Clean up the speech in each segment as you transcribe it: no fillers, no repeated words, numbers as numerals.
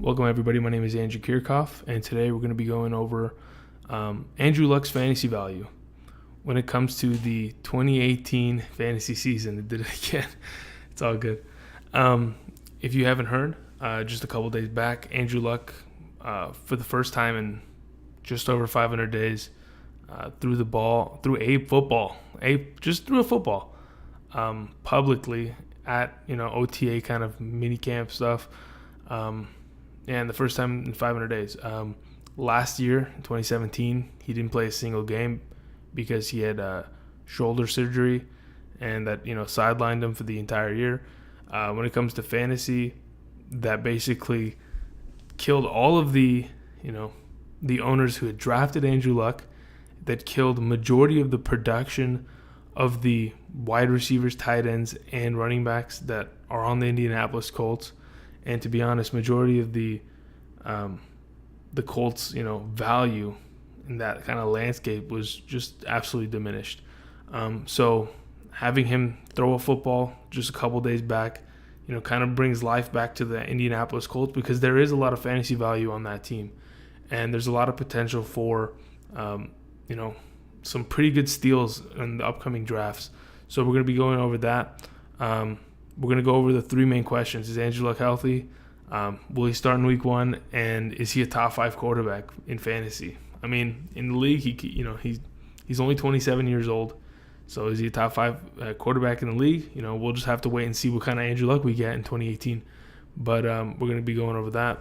Welcome, everybody. My name is Andrew Kirchhoff, and today we're going to be going over Andrew Luck's fantasy value when it comes to the 2018 fantasy season. It did it again. It's all good. If you haven't heard, just a couple days back, Andrew Luck, for the first time in just over 500 days, threw a football publicly at OTA kind of mini camp stuff. And the first time in 500 days. Last year, in 2017, he didn't play a single game because he had shoulder surgery, and that sidelined him for the entire year. When it comes to fantasy, that basically killed all of the owners who had drafted Andrew Luck. That killed the majority of the production of the wide receivers, tight ends, and running backs that are on the Indianapolis Colts. And to be honest, majority of the Colts, value in that kind of landscape was just absolutely diminished. So having him throw a football just a couple days back, kind of brings life back to the Indianapolis Colts, because there is a lot of fantasy value on that team, and there's a lot of potential for, some pretty good steals in the upcoming drafts. So we're going to be going over that. We're going to go over the three main questions. Is Andrew Luck healthy? Will he start in week 1? And is he a top 5 quarterback in fantasy? I mean, in the league, he's only 27 years old. So is he a top 5 quarterback in the league? We'll just have to wait and see what kind of Andrew Luck we get in 2018. But we're going to be going over that,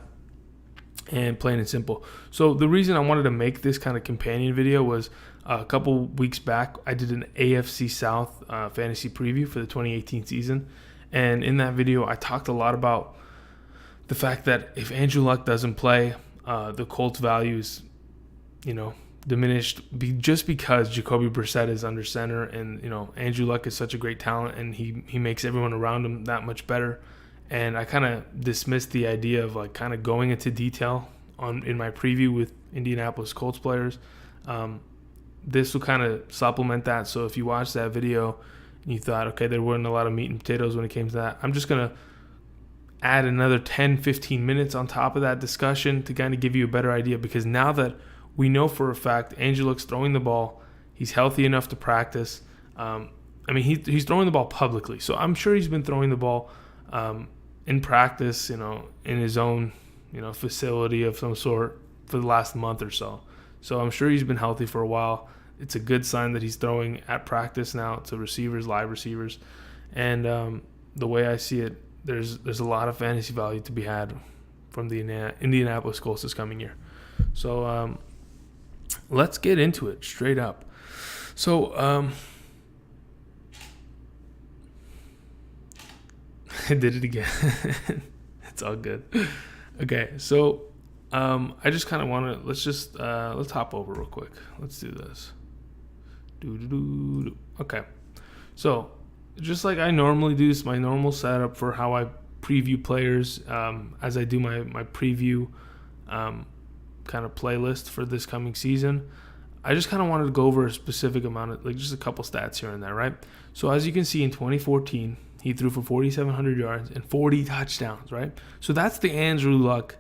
and plain and simple. So the reason I wanted to make this kind of companion video was a couple weeks back, I did an AFC South fantasy preview for the 2018 season. And in that video, I talked a lot about the fact that if Andrew Luck doesn't play, the Colts' value is, diminished just because Jacoby Brissett is under center, and Andrew Luck is such a great talent, and he makes everyone around him that much better. And I kind of dismissed the idea of kind of going into detail in my preview with Indianapolis Colts players. This will kind of supplement that. So if you watched that video and you thought, okay, there weren't a lot of meat and potatoes when it came to that, I'm just going to add another 10-15 minutes on top of that discussion to kind of give you a better idea, because now that we know for a fact Andrew Luck's throwing the ball, he's healthy enough to practice. He's throwing the ball publicly, so I'm sure he's been throwing the ball in practice, in his own, facility of some sort for the last month or so. So I'm sure he's been healthy for a while. It's a good sign that he's throwing at practice now to receivers, live receivers. And the way I see it, there's a lot of fantasy value to be had from the Indianapolis Colts this coming year. So let's get into it straight up. So I did it again. It's all good. Okay, so I just kind of want to let's hop over real quick. Let's do this. Okay, so just like I normally do, this is my normal setup for how I preview players as I do my preview kind of playlist for this coming season. I just kind of wanted to go over a specific amount of, just a couple stats here and there, right? So as you can see, in 2014, he threw for 4,700 yards and 40 touchdowns, right? So that's the Andrew Luck,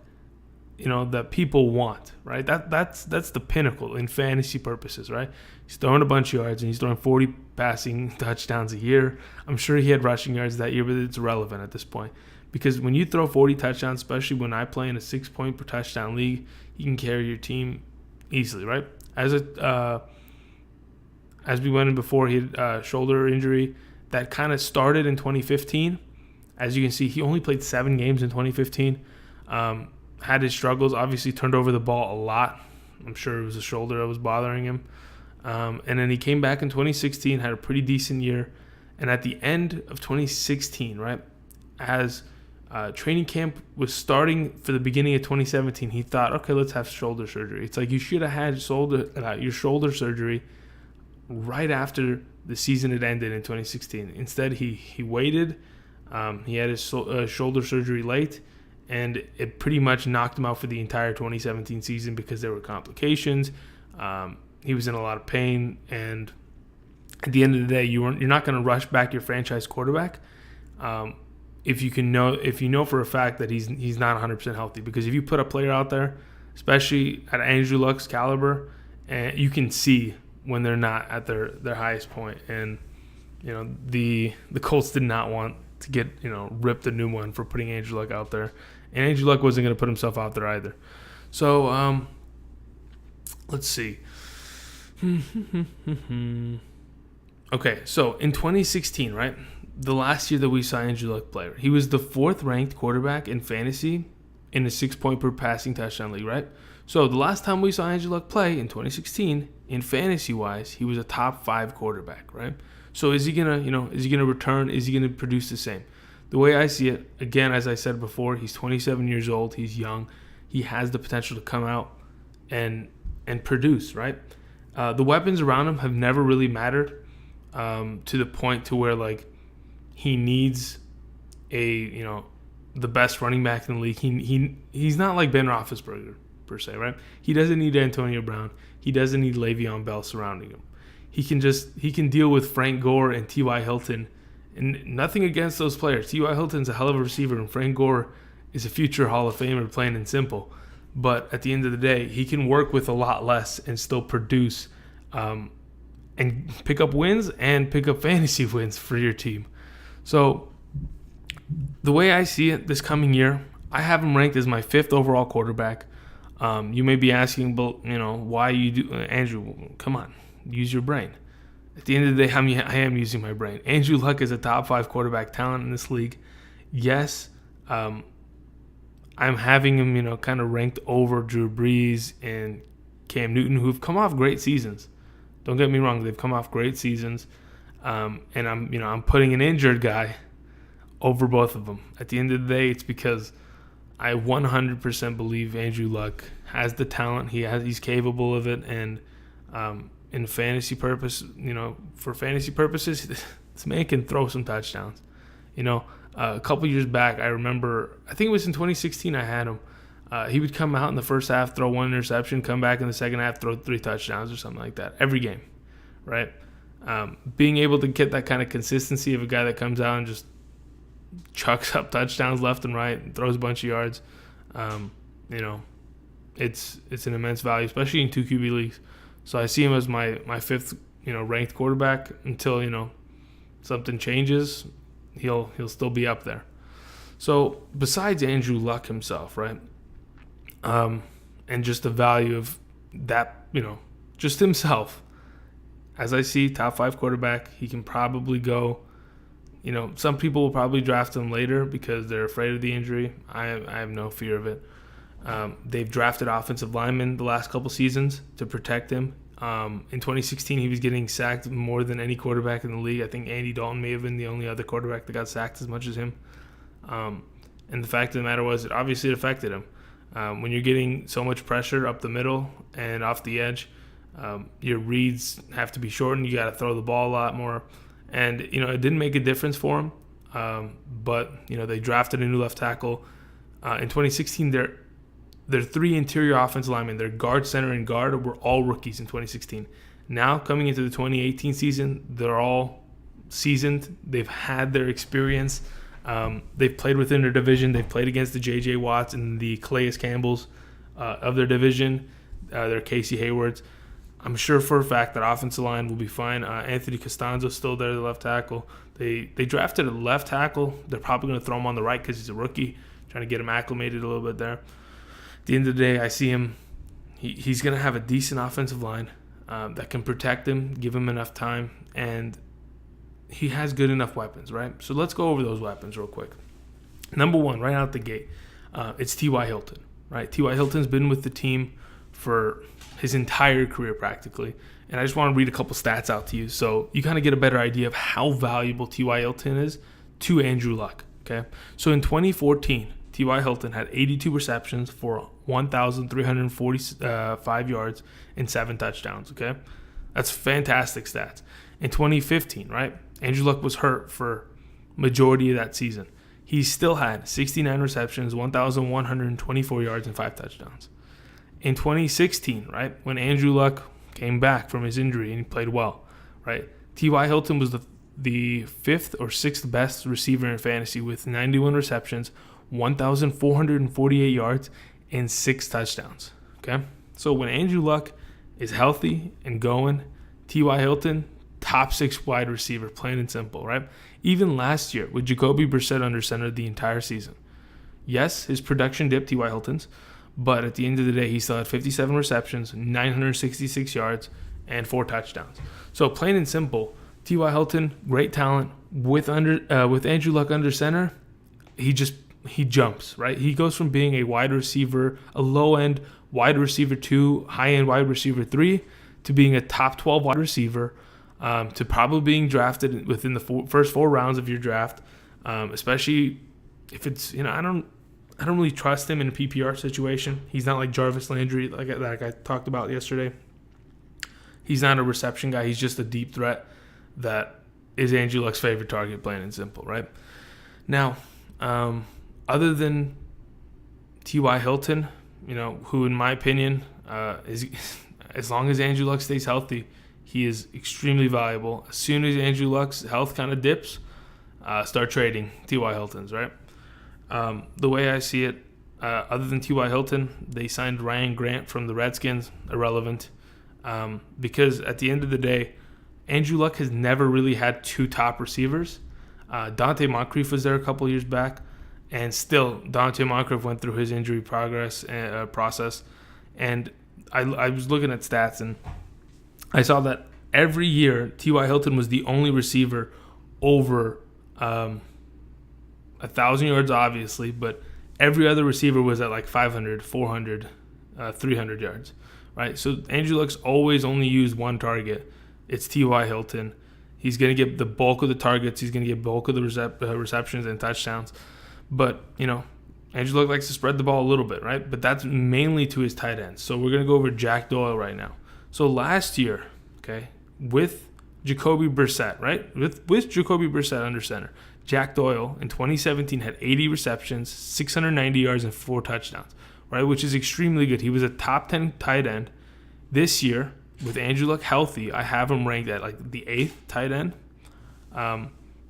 that people want, right? That's the pinnacle in fantasy purposes, right? He's throwing a bunch of yards and he's throwing 40 passing touchdowns a year. I'm sure he had rushing yards that year, but it's irrelevant at this point, because when you throw 40 touchdowns, especially when I play in a 6-point per touchdown league, you can carry your team easily, right? As we went in before, he had a shoulder injury that kind of started in 2015. As you can see, he only played 7 games in 2015. Had his struggles, obviously turned over the ball a lot. I'm sure it was the shoulder that was bothering him. And then he came back in 2016, had a pretty decent year. And at the end of 2016, right, as training camp was starting for the beginning of 2017, he thought, okay, let's have shoulder surgery. It's like you should have had your shoulder surgery right after the season had ended in 2016. Instead, he waited. He had his shoulder surgery late, and it pretty much knocked him out for the entire 2017 season because there were complications. He was in a lot of pain, and at the end of the day, you're not going to rush back your franchise quarterback. if you know for a fact that he's not 100% healthy. Because if you put a player out there, especially at Andrew Luck's caliber, and you can see when they're not at their highest point. And the Colts did not want to get ripped a new one for putting Andrew Luck out there, and Andrew Luck wasn't going to put himself out there either. So let's see. Okay, so in 2016, right, the last year that we saw Andrew Luck play, he was the 4th ranked quarterback in fantasy in the 6-point per passing touchdown league, right? So the last time we saw Andrew Luck play in 2016, in fantasy wise, he was a top 5 quarterback, right? So is he gonna return? Is he gonna produce the same? The way I see it, again, as I said before, he's 27 years old. He's young. He has the potential to come out and produce, right? The weapons around him have never really mattered to the point to where like he needs the best running back in the league. He's not like Ben Roethlisberger per se, right? He doesn't need Antonio Brown. He doesn't need Le'Veon Bell surrounding him. He can deal with Frank Gore and T.Y. Hilton, and nothing against those players. T.Y. Hilton's a hell of a receiver, and Frank Gore is a future Hall of Famer, plain and simple. But at the end of the day, he can work with a lot less and still produce and pick up wins and pick up fantasy wins for your team. So the way I see it this coming year, I have him ranked as my 5th overall quarterback. You may be asking, but why you do, Andrew? Come on, use your brain. At the end of the day, I am using my brain. Andrew Luck is a top 5 quarterback talent in this league. Yes, I'm having him, kind of ranked over Drew Brees and Cam Newton, who've come off great seasons. Don't get me wrong; they've come off great seasons, and I'm putting an injured guy over both of them. At the end of the day, it's because I 100% believe Andrew Luck has the talent. He's capable of it, and in fantasy purpose, for fantasy purposes, this man can throw some touchdowns. A couple years back, I remember, I think it was in 2016, I had him. He would come out in the first half, throw 1 interception, come back in the second half, throw 3 touchdowns or something like that every game, right? Being able to get that kind of consistency of a guy that comes out and just chucks up touchdowns left and right and throws a bunch of yards, it's an immense value, especially in 2 QB leagues. So I see him as my 5th, ranked quarterback until, something changes. He'll still be up there. So besides Andrew Luck himself, right, and just the value of that, just himself, as I see, top 5 quarterback, he can probably go. Some people will probably draft him later because they're afraid of the injury. I have no fear of it. They've drafted offensive linemen the last couple seasons to protect him. In 2016, he was getting sacked more than any quarterback in the league. I think Andy Dalton may have been the only other quarterback that got sacked as much as him. And the fact of the matter was, it obviously affected him. When you're getting so much pressure up the middle and off the edge, your reads have to be shortened. You got to throw the ball a lot more. And, it didn't make a difference for him. But, they drafted a new left tackle. In 2016, their 3 interior offensive linemen, their guard, center, and guard, were all rookies in 2016. Now, coming into the 2018 season, they're all seasoned. They've had their experience. They've played within their division. They've played against the J.J. Watts and the Calais Campbells of their division, their Casey Haywards. I'm sure for a fact that offensive line will be fine. Anthony Costanzo's still there, the left tackle. They drafted a left tackle. They're probably going to throw him on the right because he's a rookie, trying to get him acclimated a little bit there. At the end of the day, I see him. He's going to have a decent offensive line that can protect him, give him enough time, and he has good enough weapons, right? So let's go over those weapons real quick. Number 1, right out the gate, it's T.Y. Hilton, right? T.Y. Hilton's been with the team for his entire career practically. And I just want to read a couple stats out to you so you kind of get a better idea of how valuable T.Y. Hilton is to Andrew Luck, okay? So in 2014, T.Y. Hilton had 82 receptions for 1,345 yards and 7 touchdowns, okay? That's fantastic stats. In 2015, right, Andrew Luck was hurt for majority of that season. He still had 69 receptions, 1,124 yards, and 5 touchdowns. In 2016, right, when Andrew Luck came back from his injury and he played well, right, T.Y. Hilton was the 5th or 6th best receiver in fantasy with 91 receptions, 1,448 yards, and 6 touchdowns. Okay? So when Andrew Luck is healthy and going, T.Y. Hilton, top 6 wide receiver, plain and simple, right? Even last year with Jacoby Brissett under center the entire season. Yes, his production dipped, T.Y. Hilton's, but at the end of the day, he still had 57 receptions, 966 yards, and 4 touchdowns. So plain and simple, T.Y. Hilton, great talent. With Andrew Luck under center, he jumps, right? He goes from being a wide receiver, a low-end wide receiver 2, high-end wide receiver 3, to being a top 12 wide receiver, to probably being drafted within the first 4 rounds of your draft, especially if it's, I don't really trust him in a PPR situation. He's not like Jarvis Landry, like I talked about yesterday. He's not a reception guy. He's just a deep threat that is Andrew Luck's favorite target, plain and simple, right? Now, other than T.Y. Hilton, who in my opinion is, as long as Andrew Luck stays healthy, he is extremely valuable. As soon as Andrew Luck's health kind of dips, start trading T.Y. Hilton's, right? The way I see it, other than T.Y. Hilton, they signed Ryan Grant from the Redskins, irrelevant, because at the end of the day, Andrew Luck has never really had 2 top receivers. Dante Moncrief was there a couple years back, and still Dante Moncrief went through his injury process. And I was looking at stats, and I saw that every year T.Y. Hilton was the only receiver over 1,000 yards, obviously, but every other receiver was at like 500, 400, 300 yards, right? So Andrew Luck's always only used one target. It's T.Y. Hilton. He's going to get the bulk of the targets. He's going to get bulk of the receptions and touchdowns. But, Andrew Luck likes to spread the ball a little bit, right? But that's mainly to his tight ends. So we're going to go over Jack Doyle right now. So last year, okay, with Jacoby Brissett, right? With Jacoby Brissett under center, Jack Doyle in 2017 had 80 receptions, 690 yards, and 4 touchdowns, right? Which is extremely good. He was a top 10 tight end. This year, with Andrew Luck healthy, I have him ranked at like the 8th tight end,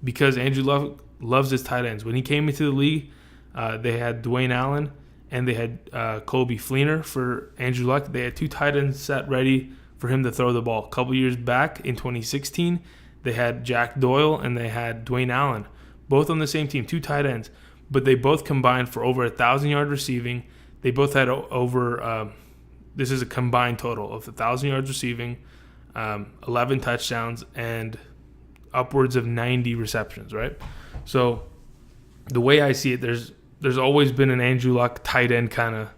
because Andrew Luck loves his tight ends. When he came into the league, they had Dwayne Allen and they had Colby Fleener for Andrew Luck. They had 2 tight ends set ready for him to throw the ball. A couple years back in 2016, they had Jack Doyle and they had Dwayne Allen, both on the same team, 2 tight ends, but they both combined for over 1,000 yard receiving. They both had over this is a combined total of 1,000 yards receiving, 11 touchdowns, and upwards of 90 receptions, right? So the way I see it, there's always been an Andrew Luck tight end kind of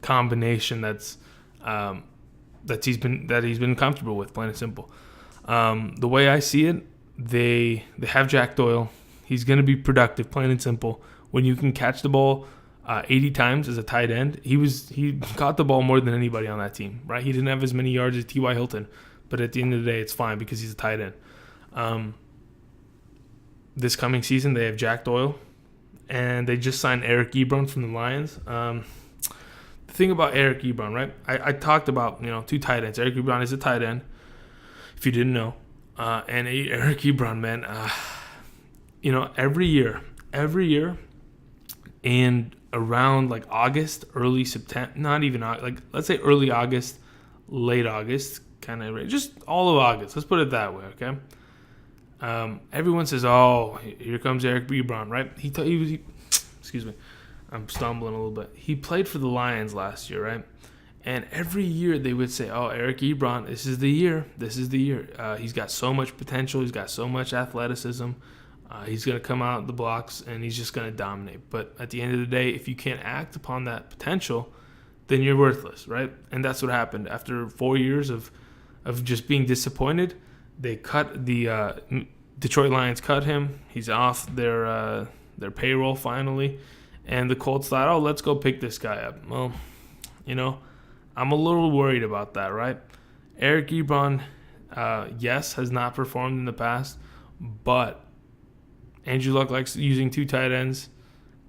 combination that he's been comfortable with, plain and simple. The way I see it, they have Jack Doyle. He's going to be productive, plain and simple. When you can catch the ball 80 times as a tight end, he caught the ball more than anybody on that team, right? He didn't have as many yards as T.Y. Hilton, but at the end of the day, it's fine because he's a tight end. This coming season, they have Jack Doyle, and they just signed Eric Ebron from the Lions. The thing about Eric Ebron, right? I talked about 2 tight ends. Eric Ebron is a tight end, if you didn't know, and Eric Ebron, man, every year, and around like August, early September, not even like let's say early August, late August, kind of just all of August. Let's put it that way, okay? Everyone says, "Oh, here comes Eric Ebron," right? Excuse me, I'm stumbling a little bit. He played for the Lions last year, right? And every year they would say, "Oh, Eric Ebron, this is the year. This is the year. He's got so much potential. He's got so much athleticism. He's going to come out the blocks and he's just going to dominate." But at the end of the day, if you can't act upon that potential, then you're worthless, right? And that's what happened. After 4 years of just being disappointed, they cut the Detroit Lions cut him. He's off their payroll finally, and the Colts thought, "Oh, let's go pick this guy up." Well, I'm a little worried about that, right? Eric Ebron, yes, has not performed in the past, but Andrew Luck likes using 2 tight ends,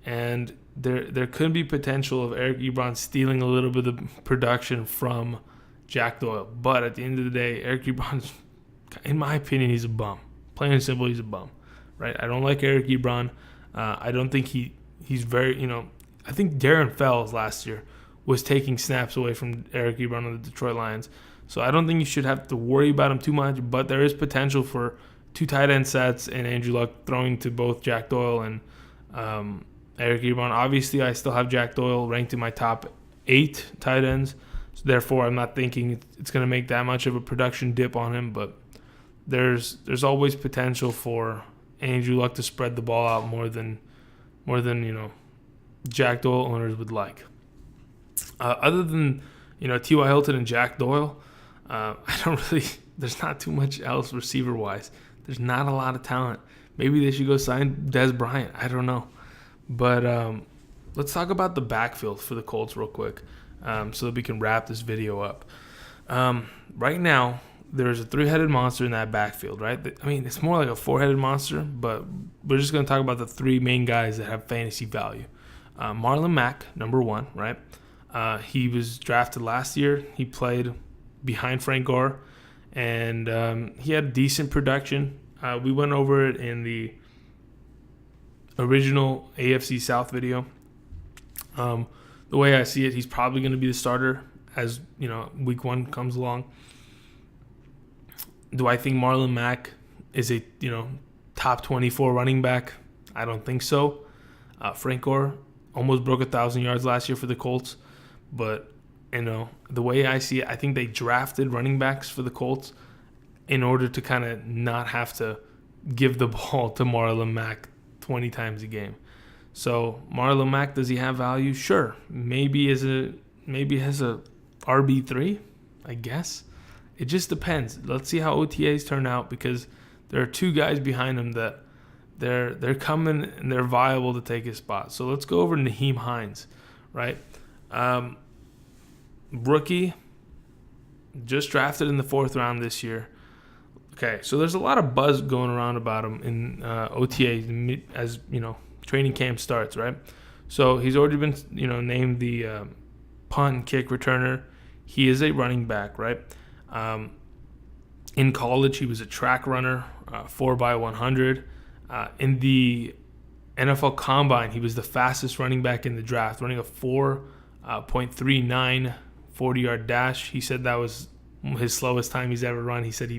and there could be potential of Eric Ebron stealing a little bit of production from Jack Doyle. But at the end of the day, Eric Ebron, in my opinion, he's a bum, Plain and simple, he's a bum, right? I don't like Eric Ebron. I don't think he's very, I think Darren Fells last year was taking snaps away from Eric Ebron on the Detroit Lions. So I don't think you should have to worry about him too much, but there is potential for 2 tight end sets and Andrew Luck throwing to both Jack Doyle and Eric Ebron. Obviously, I still have Jack Doyle ranked in my top 8 tight ends. So therefore, I'm not thinking it's going to make that much of a production dip on him, but there's always potential for Andrew Luck to spread the ball out more than Jack Doyle owners would like. Other than T.Y. Hilton and Jack Doyle, there's not too much else receiver wise. There's not a lot of talent. Maybe they should go sign Dez Bryant. I don't know, but let's talk about the backfield for the Colts real quick, so that we can wrap this video up. Right now, there's a 3-headed monster in that backfield, right? I mean, it's more like a 4-headed monster, but we're just going to talk about the 3 main guys that have fantasy value. Marlon Mack, number 1, right? He was drafted last year. He played behind Frank Gore, and he had decent production. We went over it in the original AFC South video. The way I see it, he's probably going to be the starter as week 1 comes along. Do I think Marlon Mack is a top 24 running back? I don't think so. Frank Gore almost broke 1,000 yards last year for the Colts, but the way I see it, I think they drafted running backs for the Colts in order to kind of not have to give the ball to Marlon Mack 20 times a game. So Marlon Mack, does he have value? Sure. Maybe has a RB3, I guess. It just depends. Let's see how OTAs turn out, because there are 2 guys behind him that they're coming and they're viable to take his spot. So let's go over Nyheim Hines, right? Rookie, just drafted in the 4th round this year. Okay, so there's a lot of buzz going around about him in OTA as training camp starts, right? So he's already been named the punt and kick returner. He is a running back, right? In college, he was a track runner, 4x100. In the NFL Combine, he was the fastest running back in the draft, running a 4.39 40-yard dash. He said that was his slowest time he's ever run. He said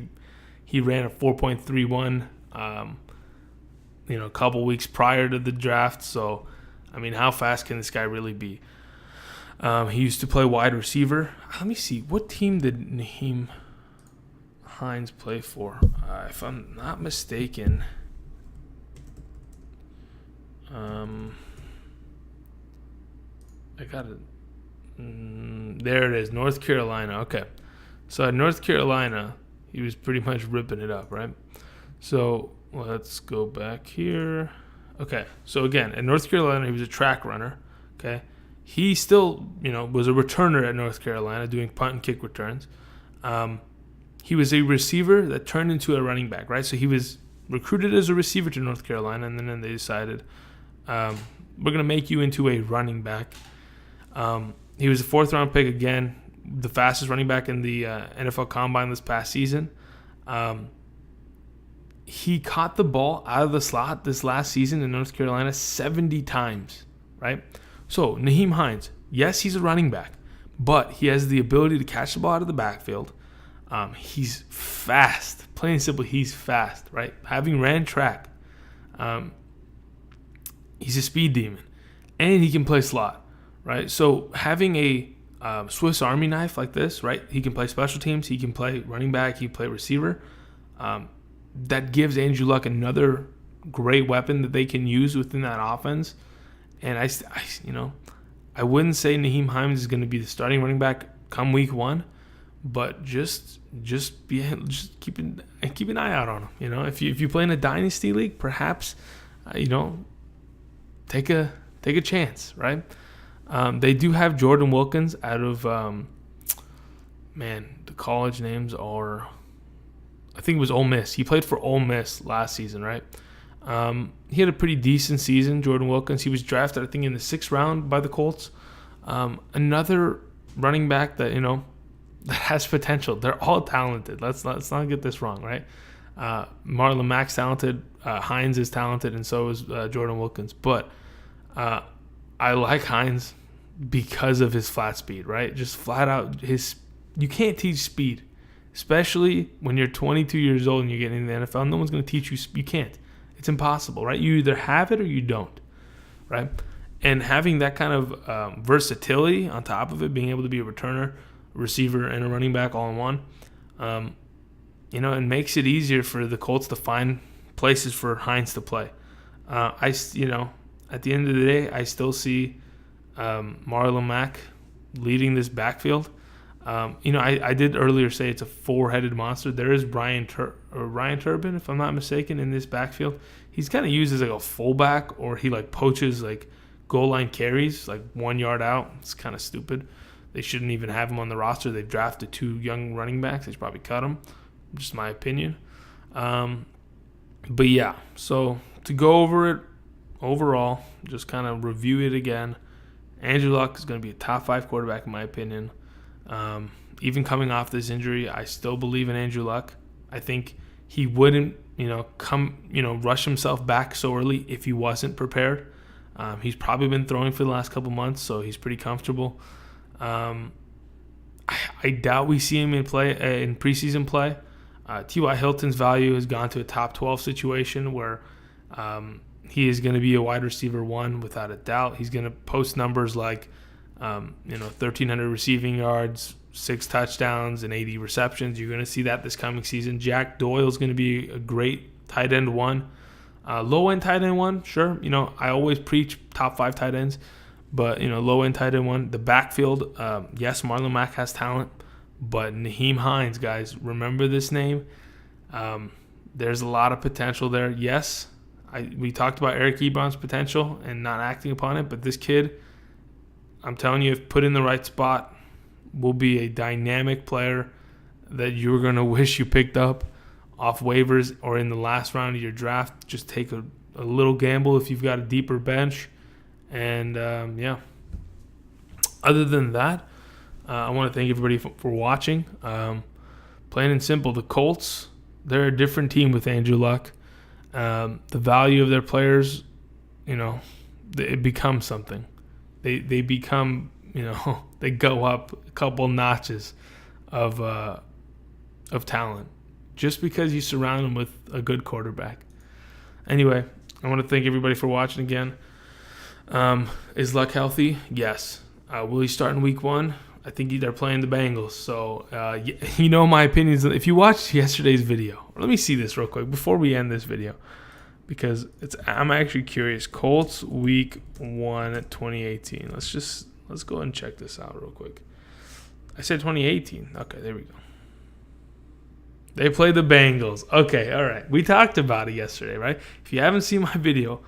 he ran a 4.31 a couple weeks prior to the draft. So, I mean, how fast can this guy really be? He used to play wide receiver. Let me see. What team did Nyheim Hines play for? If I'm not mistaken, I got it. There it is, North Carolina. Okay. So at North Carolina, he was pretty much ripping it up, right? So let's go back here. Okay. So again, at North Carolina, he was a track runner. Okay. He still, was a returner at North Carolina doing punt and kick returns. He was a receiver that turned into a running back, right? So he was recruited as a receiver to North Carolina, and then they decided, we're going to make you into a running back. He was a 4th-round pick again, the fastest running back in the NFL Combine this past season. He caught the ball out of the slot this last season in North Carolina 70 times, right? So Nyheim Hines, yes, he's a running back, but he has the ability to catch the ball out of the backfield. He's fast. Plain and simple, he's fast, right? Having ran track, he's a speed demon, and he can play slot. Right, so having a Swiss Army knife like this, right? He can play special teams, he can play running back, he can play receiver. That gives Andrew Luck another great weapon that they can use within that offense. And I wouldn't say Nyheim Hines is going to be the starting running back come week 1, but just keep an eye out on him. If you play in a dynasty league, perhaps take a chance, right? They do have Jordan Wilkins out of, the college names are, I think it was Ole Miss. He played for Ole Miss last season, right? He had a pretty decent season, Jordan Wilkins. He was drafted, I think, in the 6th round by the Colts. Another running back that, that has potential. They're all talented. Let's not get this wrong, right? Marlon Mack's talented. Hines is talented, and so is Jordan Wilkins. But I like Hines because of his flat speed, right? Just flat out you can't teach speed, especially when you're 22 years old and you're getting in the NFL. No one's going to teach you. You can't. It's impossible, right? You either have it or you don't, right? And having that kind of versatility on top of it, being able to be a returner, receiver, and a running back all in one, it makes it easier for the Colts to find places for Hines to play. At the end of the day, I still see Marlon Mack leading this backfield. I did earlier say it's a four-headed monster. There is Ryan Turbin, if I'm not mistaken, in this backfield. He's kind of used as like a fullback, or he like poaches like goal line carries, like 1 yard out. It's kind of stupid. They shouldn't even have him on the roster. They've drafted 2 young running backs. They should probably cut him. Just my opinion. But yeah, so to go over it overall, just kind of review it again. Andrew Luck is going to be a top 5 quarterback in my opinion. Even coming off this injury, I still believe in Andrew Luck. I think he wouldn't, rush himself back so early if he wasn't prepared. He's probably been throwing for the last couple months, so he's pretty comfortable. I doubt we see him in preseason play. T.Y. Hilton's value has gone to a top 12 situation where he is going to be a wide receiver 1 without a doubt. He's going to post numbers like 1,300 receiving yards, 6 touchdowns, and 80 receptions. You're going to see that this coming season. Jack Doyle is going to be a great tight end 1. Low-end tight end 1, sure. I always preach top 5 tight ends, but, low-end tight end 1. The backfield, yes, Marlon Mack has talent, but Nyheim Hines, guys, remember this name. There's a lot of potential there. Yes, we talked about Eric Ebron's potential and not acting upon it, but this kid, I'm telling you, if put in the right spot, will be a dynamic player that you're going to wish you picked up off waivers or in the last round of your draft. Just take a little gamble if you've got a deeper bench. And, other than that, I want to thank everybody for watching. Plain and simple, the Colts, they're a different team with Andrew Luck. The value of their players, it becomes something. They become, they go up a couple notches of talent just because you surround them with a good quarterback. Anyway, I want to thank everybody for watching again. Is Luck healthy? Yes. Will he start in week 1? I think they're playing the Bengals. So, my opinions. If you watched yesterday's video, let me see this real quick before we end this video, because I'm actually curious. Colts week 1 2018. Let's go and check this out real quick. I said 2018. Okay, there we go. They played the Bengals. Okay, all right. We talked about it yesterday, right? If you haven't seen my video,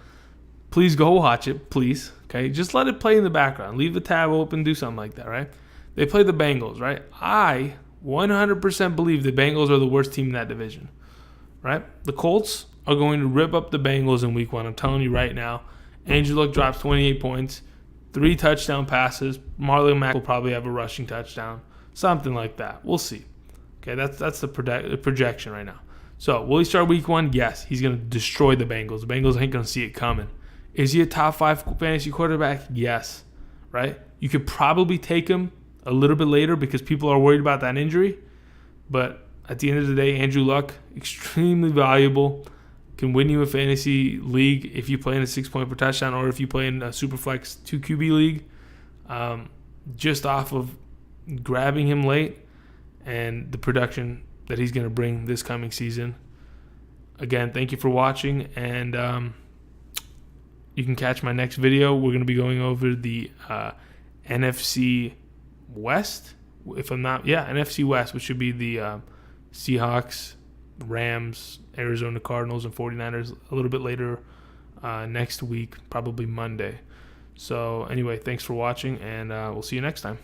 please go watch it, please. Okay, just let it play in the background. Leave the tab open, do something like that, right? They played the Bengals, right? I 100% believe the Bengals are the worst team in that division, right? The Colts are going to rip up the Bengals in week 1. I'm telling you right now. Andrew Luck drops 28 points, 3 touchdown passes. Marlon Mack will probably have a rushing touchdown, something like that. We'll see. Okay, that's the projection right now. So, will he start week 1? Yes, he's going to destroy the Bengals. The Bengals ain't going to see it coming. Is he a top 5 fantasy quarterback? Yes, right? You could probably take him a little bit later because people are worried about that injury. But at the end of the day, Andrew Luck, extremely valuable, can win you a fantasy league if you play in a 6-point per touchdown or if you play in a Superflex 2 QB league, just off of grabbing him late and the production that he's going to bring this coming season. Again, thank you for watching, and you can catch my next video. We're going to be going over the NFC West, NFC West, which should be the Seahawks, Rams, Arizona Cardinals, and 49ers a little bit later next week, probably Monday. So anyway, thanks for watching, and we'll see you next time.